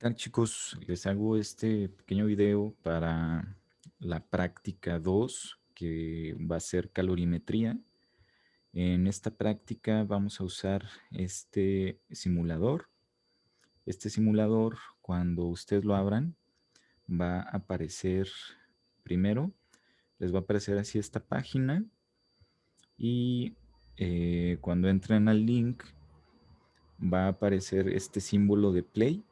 Tal chicos? Les hago este pequeño video para la práctica 2 que va a ser calorimetría. En esta práctica vamos a usar este simulador. Este simulador, cuando ustedes lo abran, va a aparecer primero, les va a aparecer así esta página y cuando entren al link va a aparecer este símbolo de play.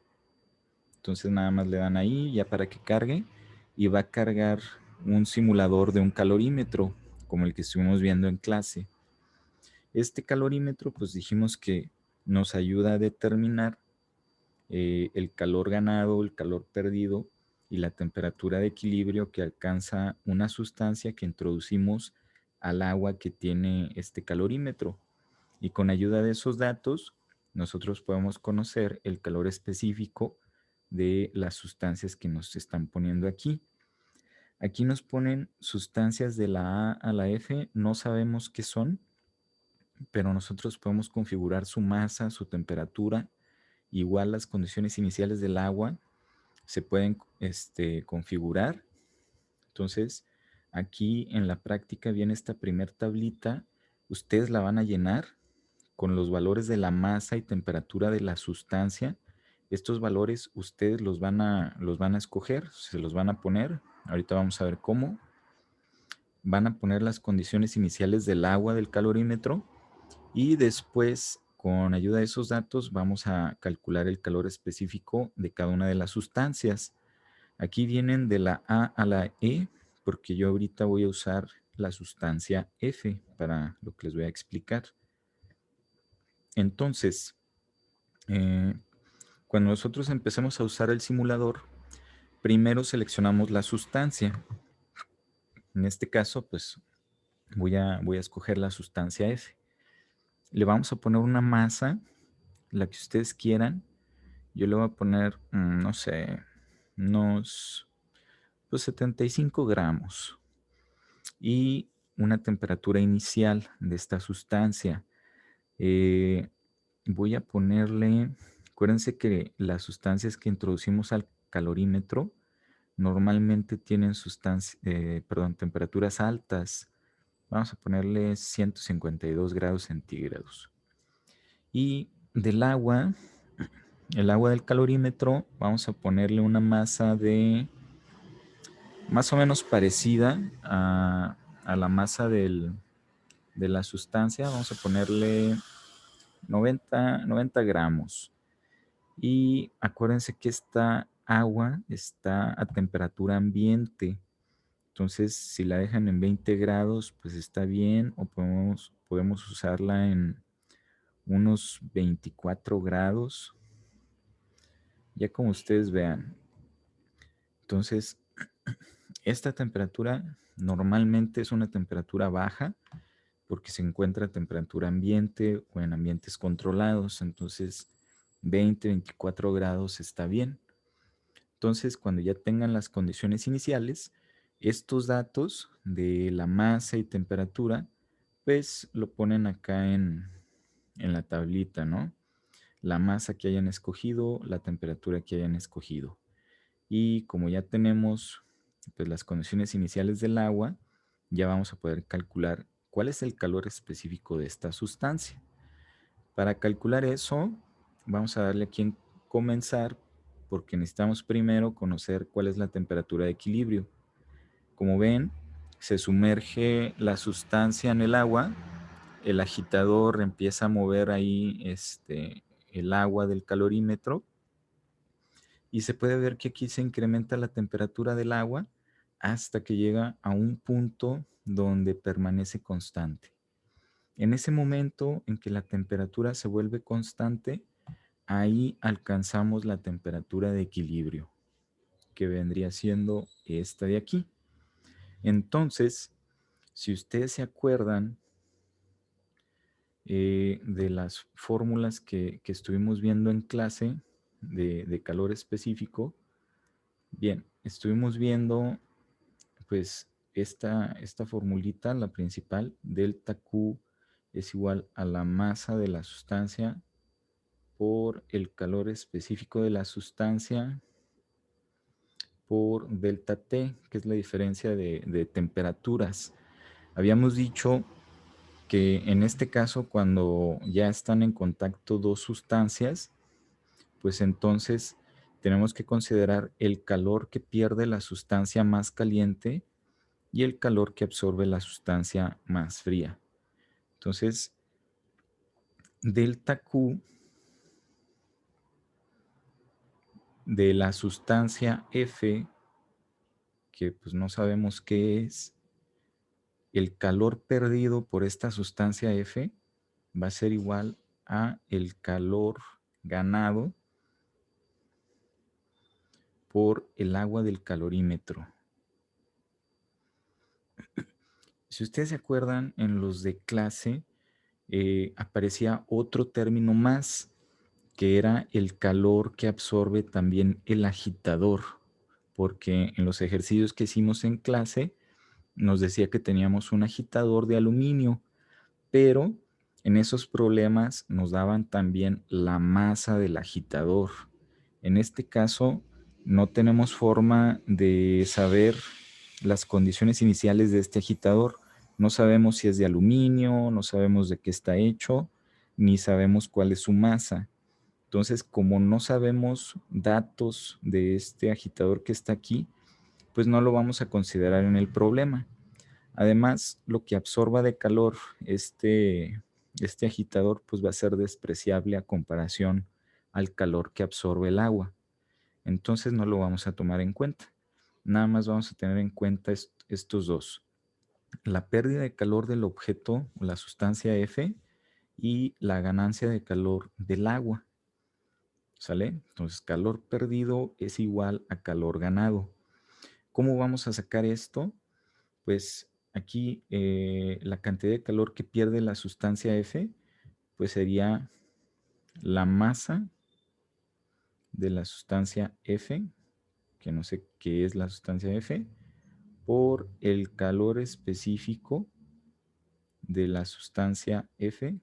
Entonces nada más le dan ahí ya para que cargue y va a cargar un simulador de un calorímetro como el que estuvimos viendo en clase. Este calorímetro pues dijimos que nos ayuda a determinar el calor ganado, el calor perdido y la temperatura de equilibrio que alcanza una sustancia que introducimos al agua que tiene este calorímetro. Y con ayuda de esos datos, nosotros podemos conocer el calor específico de las sustancias que nos están poniendo aquí. Aquí nos ponen sustancias de la A a la F, no sabemos qué son, pero nosotros podemos configurar su masa, su temperatura, igual las condiciones iniciales del agua se pueden configurar. Entonces, aquí en la práctica viene esta primer tablita, ustedes la van a llenar con los valores de la masa y temperatura de la sustancia. Estos valores ustedes los van a escoger, se los van a poner. Ahorita vamos a ver cómo. Van a poner las condiciones iniciales del agua del calorímetro y después, con ayuda de esos datos, vamos a calcular el calor específico de cada una de las sustancias. Aquí vienen de la A a la E, porque yo ahorita voy a usar la sustancia F para lo que les voy a explicar. Entonces, eh, cuando nosotros empecemos a usar el simulador, primero seleccionamos la sustancia. En este caso, pues voy a escoger la sustancia F. Le vamos a poner una masa, la que ustedes quieran. Yo le voy a poner, no sé, unos pues, 75 gramos. Y una temperatura inicial de esta sustancia. Eh, Voy a ponerle, acuérdense que las sustancias que introducimos al calorímetro normalmente tienen temperaturas altas. Vamos a ponerle 152 grados centígrados. Y del agua, el agua del calorímetro, vamos a ponerle una masa de más o menos parecida a la masa de la sustancia. Vamos a ponerle 90 gramos. Y acuérdense que esta agua está a temperatura ambiente. Entonces, si la dejan en 20 grados, pues está bien. O podemos usarla en unos 24 grados. Ya como ustedes vean. Entonces, esta temperatura normalmente es una temperatura baja porque se encuentra a temperatura ambiente o en ambientes controlados. Entonces, 20-24 grados está bien. Entonces, cuando ya tengan las condiciones iniciales, estos datos de la masa y temperatura, pues lo ponen acá en la tablita, ¿no? La masa que hayan escogido, la temperatura que hayan escogido. Y como ya tenemos pues, las condiciones iniciales del agua, ya vamos a poder calcular cuál es el calor específico de esta sustancia. Para calcular eso, vamos a darle aquí en comenzar porque necesitamos primero conocer cuál es la temperatura de equilibrio. Como ven, se sumerge la sustancia en el agua, el agitador empieza a mover ahí el agua del calorímetro y se puede ver que aquí se incrementa la temperatura del agua hasta que llega a un punto donde permanece constante. En ese momento en que la temperatura se vuelve constante, ahí alcanzamos la temperatura de equilibrio, que vendría siendo esta de aquí. Entonces, si ustedes se acuerdan de las fórmulas que estuvimos viendo en clase de calor específico, bien, estuvimos viendo pues esta formulita, la principal, delta Q es igual a la masa de la sustancia por el calor específico de la sustancia por delta T, que es la diferencia de temperaturas. Habíamos dicho que en este caso, cuando ya están en contacto dos sustancias, pues entonces tenemos que considerar el calor que pierde la sustancia más caliente y el calor que absorbe la sustancia más fría. Entonces, delta Q de la sustancia F, que pues no sabemos qué es, el calor perdido por esta sustancia F va a ser igual a el calor ganado por el agua del calorímetro. Si ustedes se acuerdan, en los de clase aparecía otro término más, que era el calor que absorbe también el agitador, porque en los ejercicios que hicimos en clase nos decía que teníamos un agitador de aluminio, pero en esos problemas nos daban también la masa del agitador. En este caso, no tenemos forma de saber las condiciones iniciales de este agitador. No sabemos si es de aluminio, no sabemos de qué está hecho, ni sabemos cuál es su masa. Entonces, como no sabemos datos de este agitador que está aquí, pues no lo vamos a considerar en el problema. Además, lo que absorba de calor este agitador, pues va a ser despreciable a comparación al calor que absorbe el agua. Entonces no lo vamos a tomar en cuenta. Nada más vamos a tener en cuenta estos dos. La pérdida de calor del objeto, la sustancia F, y la ganancia de calor del agua. ¿Sale? Entonces, calor perdido es igual a calor ganado. ¿Cómo vamos a sacar esto? Pues aquí la cantidad de calor que pierde la sustancia F, pues sería la masa de la sustancia F, que no sé qué es la sustancia F, por el calor específico de la sustancia F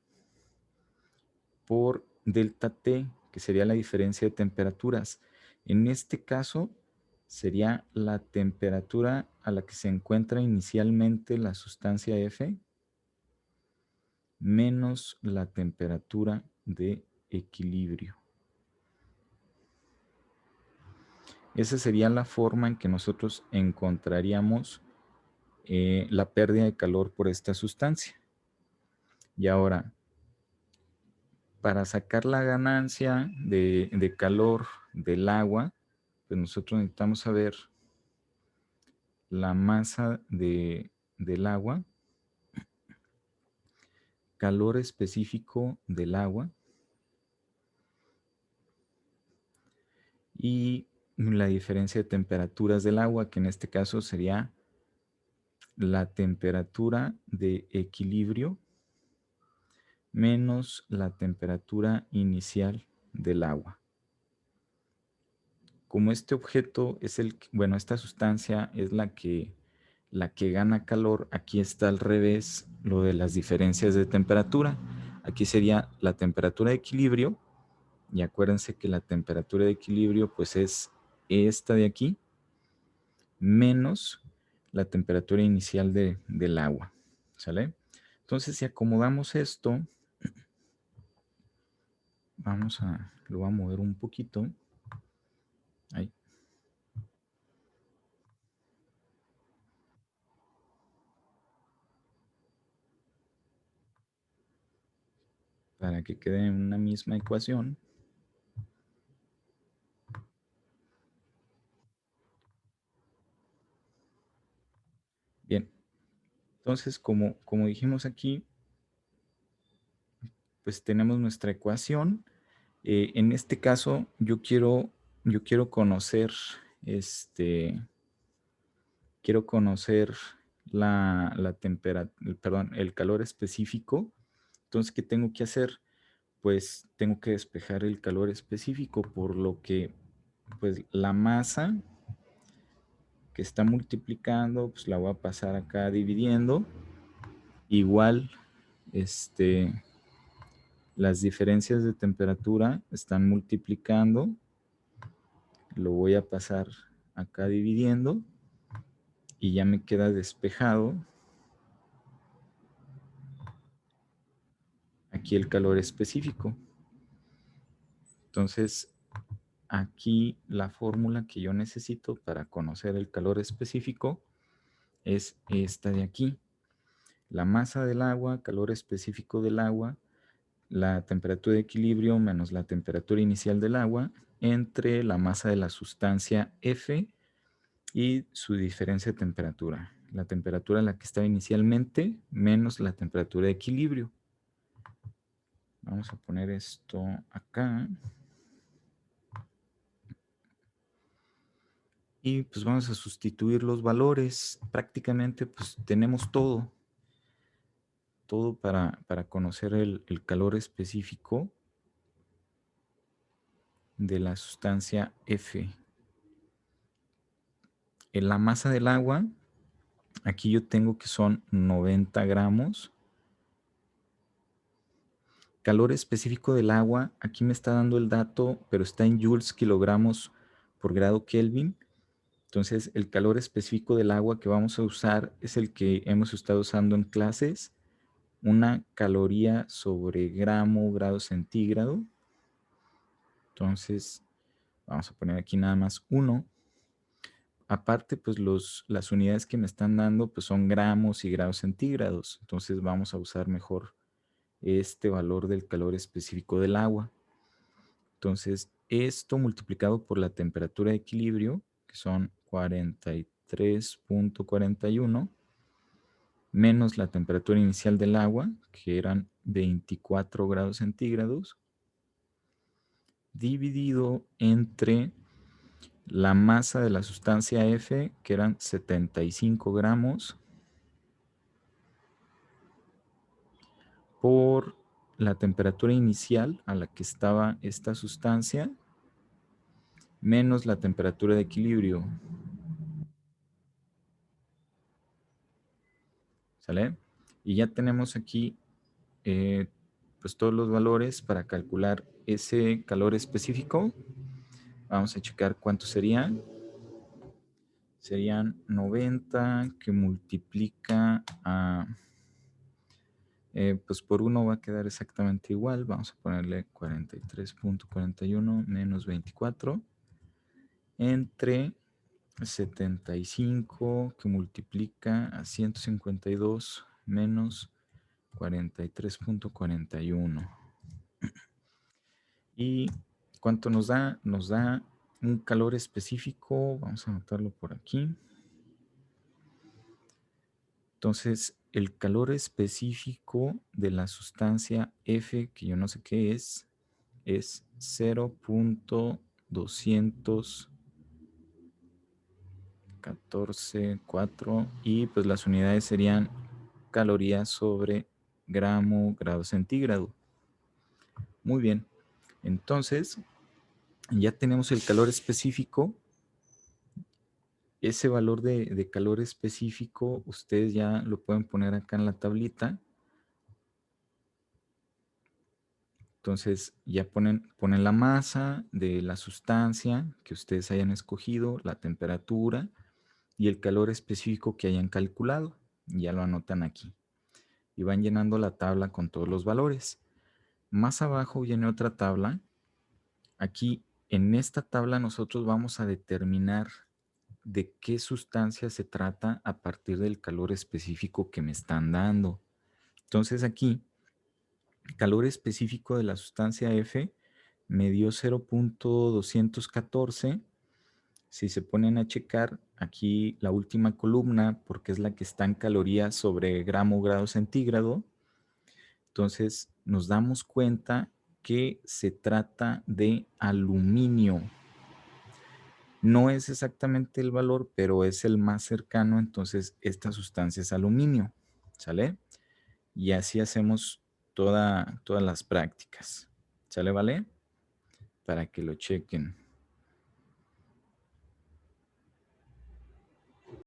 por delta T, que sería la diferencia de temperaturas. En este caso, sería la temperatura a la que se encuentra inicialmente la sustancia F menos la temperatura de equilibrio. Esa sería la forma en que nosotros encontraríamos la pérdida de calor por esta sustancia. Y ahora, para sacar la ganancia de calor del agua, pues nosotros necesitamos saber la masa del agua, calor específico del agua y la diferencia de temperaturas del agua, que en este caso sería la temperatura de equilibrio menos la temperatura inicial del agua. Como este objeto es bueno, esta sustancia es la que gana calor, aquí está al revés lo de las diferencias de temperatura. Aquí sería la temperatura de equilibrio, y acuérdense que la temperatura de equilibrio pues es esta de aquí, menos la temperatura inicial del agua, ¿sale? Entonces, si acomodamos esto, lo voy a mover un poquito, ahí, para que quede en una misma ecuación. Bien, entonces, como dijimos aquí, pues tenemos nuestra ecuación. En este caso, yo quiero conocer, este, quiero conocer la temperatura, perdón, el calor específico. Entonces, ¿qué tengo que hacer? Pues tengo que despejar el calor específico, por lo que, pues la masa que está multiplicando, pues la voy a pasar acá dividiendo. Igual, este, Las diferencias de temperatura están multiplicando. Lo voy a pasar acá dividiendo y ya me queda despejado aquí el calor específico. Entonces, aquí la fórmula que yo necesito para conocer el calor específico es esta de aquí. La masa del agua, calor específico del agua, la temperatura de equilibrio menos la temperatura inicial del agua entre la masa de la sustancia F y su diferencia de temperatura. La temperatura a la que estaba inicialmente menos la temperatura de equilibrio. Vamos a poner esto acá. Y pues vamos a sustituir los valores. Prácticamente pues tenemos todo. Todo para conocer el calor específico de la sustancia F. En la masa del agua, aquí yo tengo que son 90 gramos. Calor específico del agua, aquí me está dando el dato, pero está en joules kilogramos por grado Kelvin. Entonces, el calor específico del agua que vamos a usar es el que hemos estado usando en clases, una caloría sobre grado centígrado. Entonces, vamos a poner aquí nada más 1. Aparte, pues las unidades que me están dando pues son gramos y grados centígrados. Entonces, vamos a usar mejor este valor del calor específico del agua. Entonces, esto multiplicado por la temperatura de equilibrio, que son 43.41, menos la temperatura inicial del agua, que eran 24 grados centígrados, dividido entre la masa de la sustancia F, que eran 75 gramos, por la temperatura inicial a la que estaba esta sustancia, menos la temperatura de equilibrio. ¿Sale? Y ya tenemos aquí pues todos los valores para calcular ese calor específico. Vamos a checar cuánto serían. Serían 90 que multiplica a... pues por 1 va a quedar exactamente igual. Vamos a ponerle 43.41 menos 24 entre 75 que multiplica a 152 menos 43.41. ¿Y cuánto nos da? Nos da un calor específico. Vamos a anotarlo por aquí. Entonces, el calor específico de la sustancia F, que yo no sé qué es 0.214.4 y pues las unidades serían calorías sobre grado centígrado. Muy bien, entonces ya tenemos el calor específico. Ese valor de calor específico ustedes ya lo pueden poner acá en la tablita. Entonces ya ponen la masa de la sustancia que ustedes hayan escogido, la temperatura y el calor específico que hayan calculado. Ya lo anotan aquí. Y van llenando la tabla con todos los valores. Más abajo viene otra tabla. Aquí en esta tabla nosotros vamos a determinar de qué sustancia se trata a partir del calor específico que me están dando. Entonces aquí, calor específico de la sustancia F me dio 0.214. Si se ponen a checar aquí la última columna, porque es la que está en calorías sobre grado centígrado, entonces nos damos cuenta que se trata de aluminio. No es exactamente el valor, pero es el más cercano, entonces esta sustancia es aluminio, ¿sale? Y así hacemos todas las prácticas, ¿sale, vale? Para que lo chequen.